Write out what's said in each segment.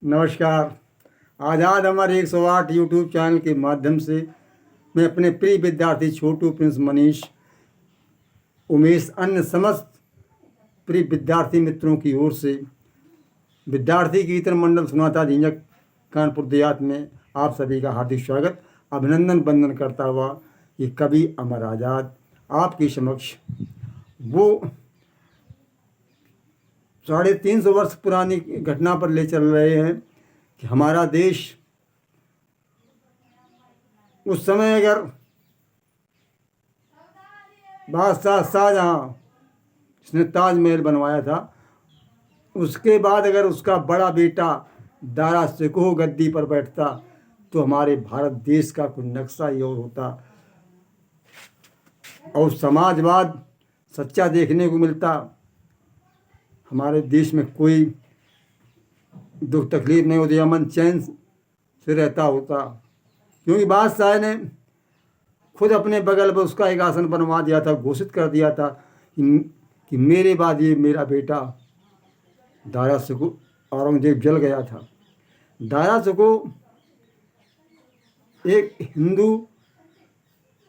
नमस्कार। आज़ाद अमर 108 YouTube channel के माध्यम से मैं अपने प्रिय विद्यार्थी छोटू प्रिंस मनीष उमेश अन्य समस्त प्रिय विद्यार्थी मित्रों की ओर से विद्यार्थी कीर्तन मंडल सुनाता झिंझक कानपुर देहात में आप सभी का हार्दिक स्वागत अभिनंदन वंदन करता हुआ ये कवि अमर आज़ाद आपके समक्ष वो 350 वर्ष पुरानी घटना पर ले चल रहे हैं कि हमारा देश उस समय अगर बादशाह शाहजहाँ जिसने ताजमहल बनवाया था उसके बाद अगर उसका बड़ा बेटा दारा शिकोह गद्दी पर बैठता तो हमारे भारत देश का कोई नक्शा ही और होता और समाजवाद सच्चा देखने को मिलता। हमारे देश में कोई दुख तकलीफ नहीं होती, अमन चैन से रहता होता, क्योंकि बादशाह ने खुद अपने बगल पर उसका एक आसन बनवा दिया था, घोषित कर दिया था कि मेरे बाद ये मेरा बेटा दारा शिकोह। औरंगजेब जल गया था। दारा शिकोह एक हिंदू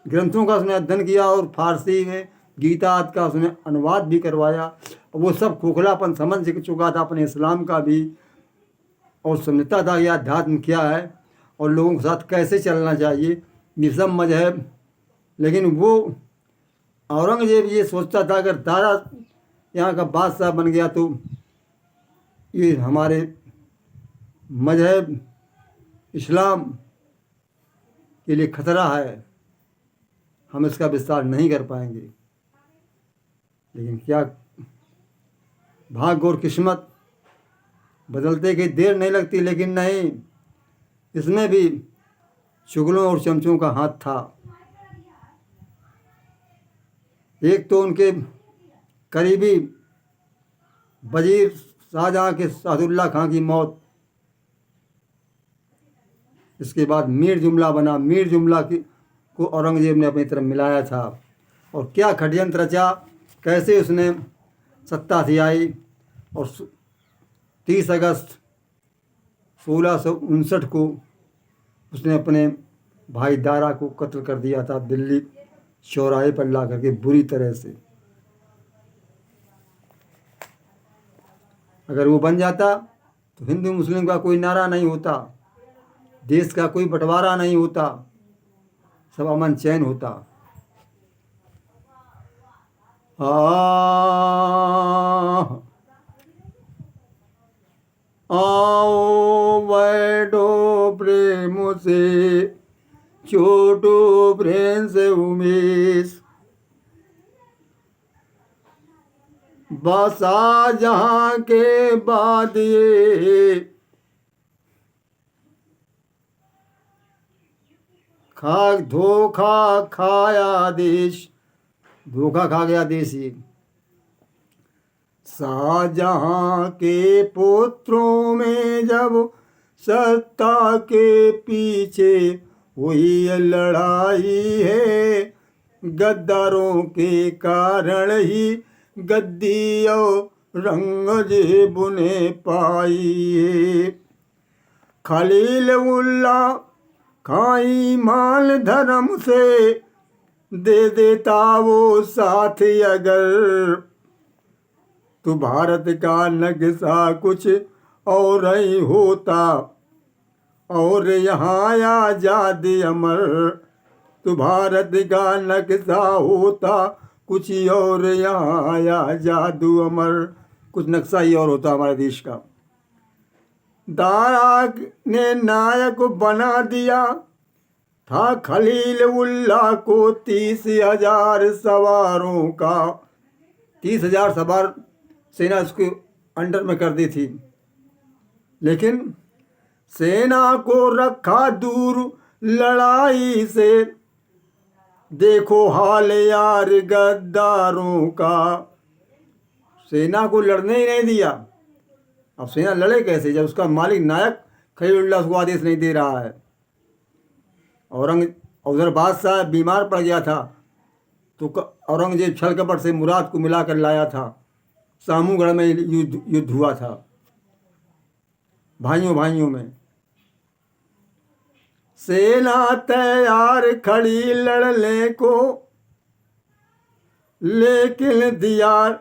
ग्रंथों का उसने अध्ययन किया और फारसी में गीता आदि का उसने अनुवाद भी करवाया। वो सब खोखलापन समझ चुका था अपने इस्लाम का भी और समझता था कि अध्यात्म क्या है और लोगों के साथ कैसे चलना चाहिए, ये सब मजहब। लेकिन वो औरंगजेब ये सोचता था अगर दारा यहाँ का बादशाह बन गया तो ये हमारे मजहब इस्लाम के लिए खतरा है, हम इसका विस्तार नहीं कर पाएंगे। लेकिन क्या भाग्य और किस्मत बदलते की देर नहीं लगती, लेकिन नहीं, इसमें भी चुगलों और चमचों का हाथ था। एक तो उनके करीबी वजीर शाहजहाँ के सादुल्ला खां की मौत, इसके बाद मीर जुमला बना। मीर जुमला को औरंगजेब ने अपनी तरफ मिलाया था और क्या षड्यंत्र रचा, कैसे उसने सत्ता से आई और 30 अगस्त 1659 को उसने अपने भाई दारा को कत्ल कर दिया था, दिल्ली चौराहे पर ला करके बुरी तरह से। अगर वो बन जाता तो हिंदू मुस्लिम का कोई नारा नहीं होता, देश का कोई बंटवारा नहीं होता, सब अमन चैन होता। आओ बैठो प्रेम से छोटू प्रिंस उमेश, बसा जहाँ के बाद ये धोखा खाया देश, धोखा खा गया देश। ये शाहजहाँ के पुत्रों में जब सत्ता के पीछे हुई लड़ाई है, गद्दारों के कारण ही गद्दी औरंगजेब ने पाई है। खलील उल्ला खाई माल धर्म से दे देता वो साथ अगर, तो भारत का नक्शा कुछ और ही होता और यहाँ आजादी अमर, तो भारत का नक्शा होता कुछ और, यहाँ आजादू अमर, कुछ नक्शा ही और होता हमारे देश का। दारा ने नायक बना दिया था खलील उल्ला को 30,000 सवारों का, 30,000 सवार सेना उसके अंडर में कर दी थी। लेकिन सेना को रखा दूर लड़ाई से, देखो हाल यार गद्दारों का। सेना को लड़ने ही नहीं दिया। अब सेना लड़े कैसे जब उसका मालिक नायक खलीलुल्लाह उसको आदेश नहीं दे रहा है। उधर बादशाह बीमार पड़ गया था तो औरंगजेब छल कपट से मुराद को मिलाकर लाया था। सामूगढ़ में युद्ध हुआ था। भाइयों भाइयों में। सेना तैयार खड़ी लड़ने को, लेकिन दिया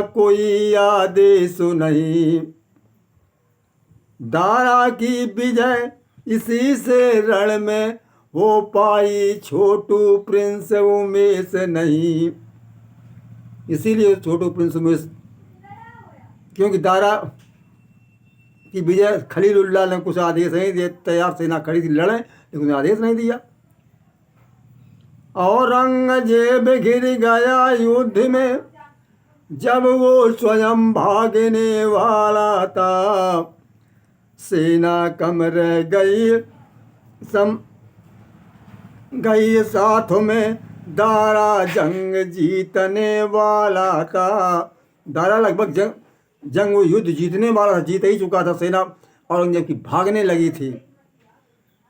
कोई आदेश नहीं। दारा की विजय इसी से रण में हो पाई, छोटू प्रिंस उमेश नहीं। इसीलिए छोटू प्रिंस उमेश, क्योंकि दारा की विजय खलीलुल्लाह ने कुछ आदेश नहीं दिए। तैयार सेना खड़ी थी लड़े, लेकिन आदेश नहीं दिया। औरंगजेब घिर गया युद्ध में, जब वो स्वयं भागने वाला था। सेना कम रह गई साथ में, दारा जंग जीतने वाला था। दारा लगभग जंग वो युद्ध जीतने वाला था, जीत ही चुका था। सेना औरंगजेब की भागने लगी थी।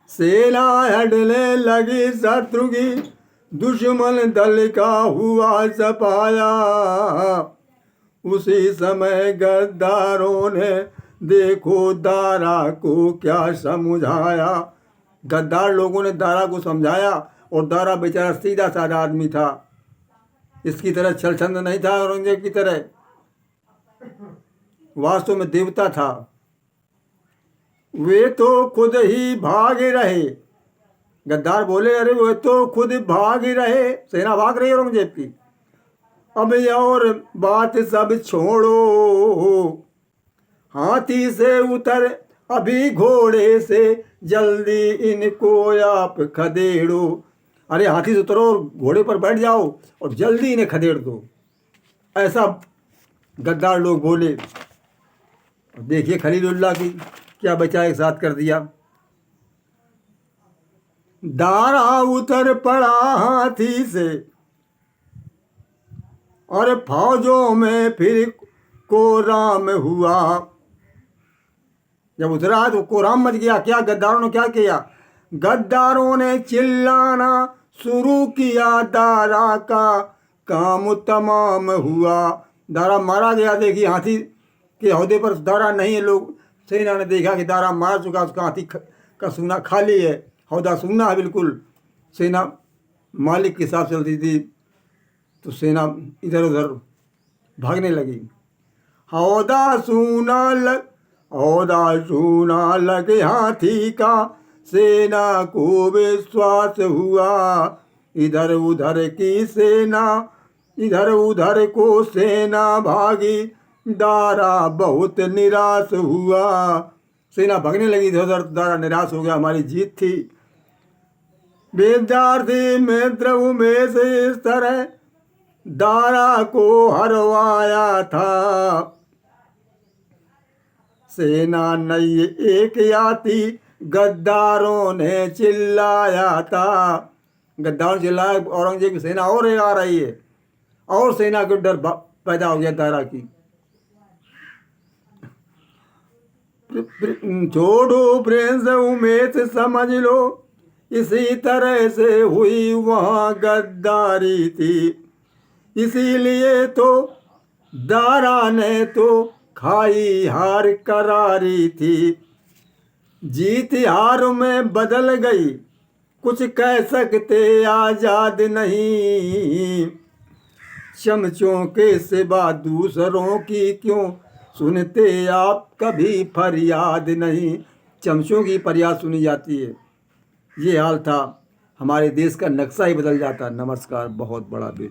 सेना हटने लगी शत्रु की, दुश्मन दल का हुआ सफाया। उसी समय गद्दारों ने देखो दारा को क्या समझाया। गद्दार लोगों ने दारा को समझाया, और दारा बेचारा सीधा साधा आदमी था, इसकी तरह छलछंद नहीं था औरंगजेब की तरह। वास्तव में देवता था। वे तो खुद ही भाग रहे। गद्दार बोले, अरे वे तो खुद भाग रहे, सेना भाग रही है औरंगजेब की। अब और बात सब छोड़ो, हाथी से उतर अभी घोड़े से, जल्दी इनको आप खदेड़ो। अरे हाथी से उतरो और घोड़े पर बैठ जाओ और जल्दी इन्हें खदेड़ दो, ऐसा गद्दार लोग बोले। देखिए खलीलुल्लाह की क्या बचा एक साथ कर दिया। दारा उतर पड़ा हाथी से, और फौजों में फिर कोराम हुआ। जब उतरा तो कोराम मच गया। क्या गद्दारों ने क्या किया? गद्दारों ने चिल्लाना शुरू किया, दारा का काम तमाम हुआ। दारा मारा गया। देखिए हाथी के हौदे पर दारा नहीं है। लोग सेना ने देखा कि दारा मार चुका, उसका हाथी का सूना खाली है, हौदा सूना है बिल्कुल। सेना मालिक के साथ चलती थी, तो सेना इधर उधर भागने लगी। हौदा सूना लगे हाथी का, सेना को विश्वास हुआ। इधर उधर को सेना भागी, दारा बहुत निराश हुआ। सेना भागने लगी इधर उधर, दारा निराश हो गया, हमारी जीत थी। विद्यार्थी मित्र उमेश इस तरह दारा को हरवाया था। सेना नई एक आती, गद्दारों ने चिल्लाया था। गद्दारों ने चिल्लाया, औरंगजेब की सेना और आ रही है, और सेना को डर पैदा हो गया दारा की। छोड़ो प्रिंस उमेश समझ लो, इसी तरह से हुई वहाँ गद्दारी थी। इसीलिए तो दारा ने तो खाई हार करारी थी। जीत हार में बदल गई, कुछ कह सकते आजाद नहीं। चमचों के सिवा दूसरों की क्यों सुनते आप कभी फरियाद नहीं। चमचों की फरियाद सुनी जाती है। ये हाल था, हमारे देश का नक्शा ही बदल जाता। नमस्कार, बहुत बड़ा वीडियो।